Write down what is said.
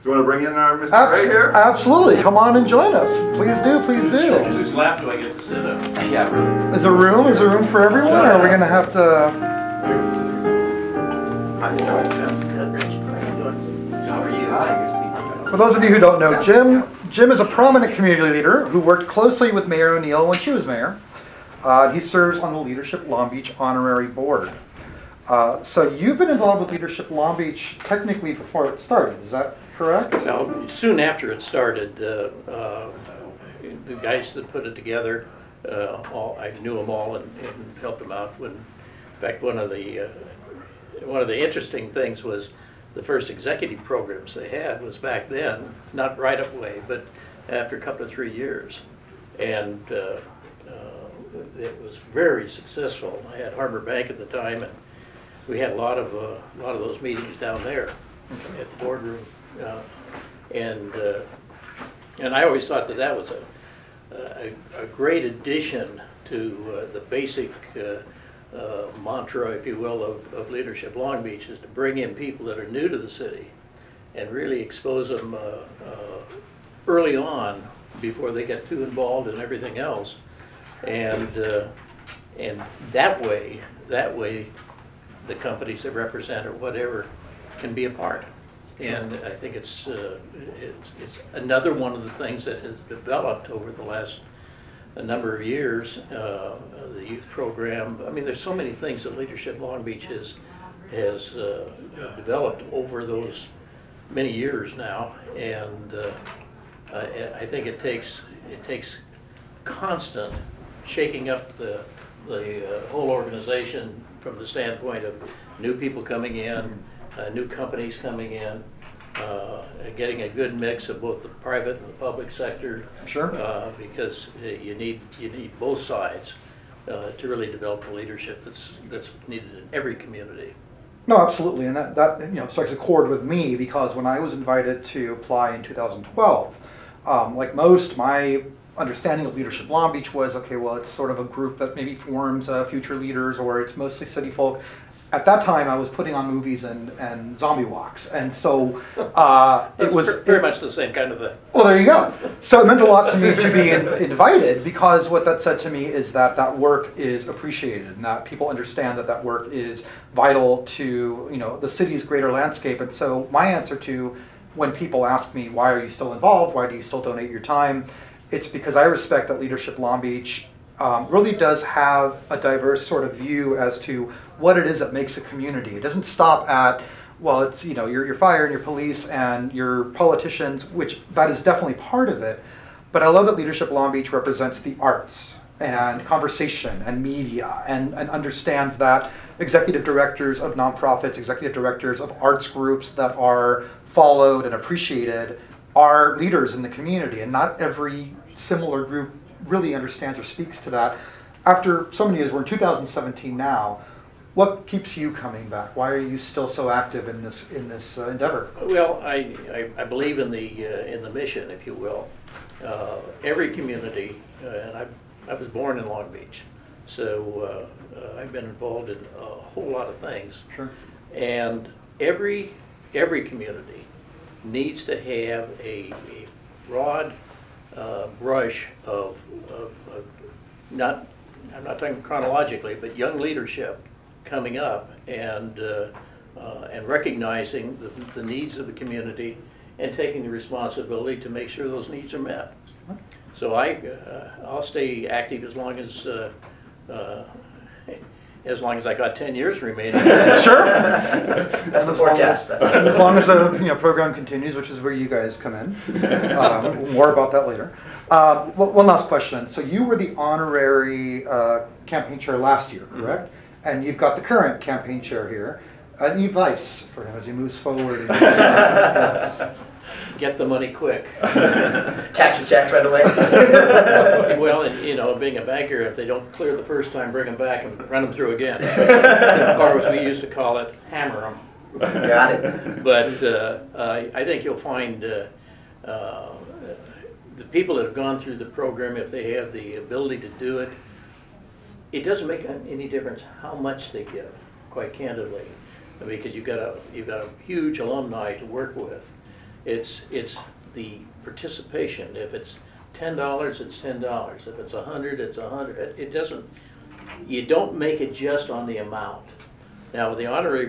Do you want to bring in our Mr. Ray here? Absolutely. Come on and join us. Please do. Please do. Whose lap do I get to sit on? Yeah, really. Is there room? Is there room for everyone? Or are we going to have to... How are you? For those of you who don't know Jim is a prominent community leader who worked closely with Mayor O'Neill when she was mayor. He serves on the Leadership Long Beach Honorary Board. So you've been involved with Leadership Long Beach technically before it started, is that correct? Well, soon after it started, the guys that put it together, I knew them all and helped them out. In fact, one of the interesting things was the first executive programs they had was back then, not right away, but after a couple of 3 years, and it was very successful. I had Harbor Bank at the time, and we had a lot of those meetings down there at the boardroom, and I always thought that was a great addition to the basic mantra, if you will, of Leadership Long Beach, is to bring in people that are new to the city and really expose them early on before they get too involved in everything else, and that way the companies that represent or whatever can be a part. And I think it's another one of the things that has developed over the last a number of years. The youth program. I mean, there's so many things that Leadership Long Beach has developed over those many years now, and I think it takes constant shaking up the whole organization from the standpoint of new people coming in, new companies coming in, getting a good mix of both the private and the public sector. Sure. Because you need both sides to really develop the leadership that's needed in every community. No, absolutely, and that strikes a chord with me, because when I was invited to apply in 2012, like most, my understanding of Leadership Long Beach was, okay, well, it's sort of a group that maybe forms future leaders, or it's mostly city folk. At that time, I was putting on movies and zombie walks, and so it was very much the same kind of thing. Well, there you go. So it meant a lot to me to be invited, because what that said to me is that work is appreciated, and that people understand that work is vital to the city's greater landscape. And so my answer to when people ask me, why are you still involved? Why do you still donate your time? It's because I respect that Leadership Long Beach really does have a diverse sort of view as to what it is that makes a community. It doesn't stop at, well, it's your fire and your police and your politicians, which that is definitely part of it. But I love that Leadership Long Beach represents the arts and conversation and media, and understands that executive directors of nonprofits, executive directors of arts groups that are followed and appreciated are leaders in the community, and not every similar group really understands or speaks to that. After so many years, we're in 2017 now. What keeps you coming back? Why are you still so active in this endeavor? Well, I believe in the mission, if you will. Every community, and I was born in Long Beach, so I've been involved in a whole lot of things. Sure. And every community needs to have a broad brush of I'm not talking chronologically, but young leadership coming up and recognizing the needs of the community and taking the responsibility to make sure those needs are met. So I'll stay active as long as I got 10 years remaining. Sure. That's the forecast. As long as the program continues, which is where you guys come in. More about that later. One last question. So you were the honorary campaign chair last year, correct? Mm-hmm. And you've got the current campaign chair here. Any advice for him as he moves forward? Get the money quick. Cash the checks right away. Well, and, being a banker, if they don't clear the first time, bring them back and run them through again. Or as we used to call it, hammer them. Got it. But I think you'll find the people that have gone through the program, if they have the ability to do it, it doesn't make any difference how much they give, quite candidly, because you've got a huge alumni to work with. It's the participation. If it's $10, it's $10. If it's 100, it's 100. It doesn't, you don't make it just on the amount. Now, with the honorary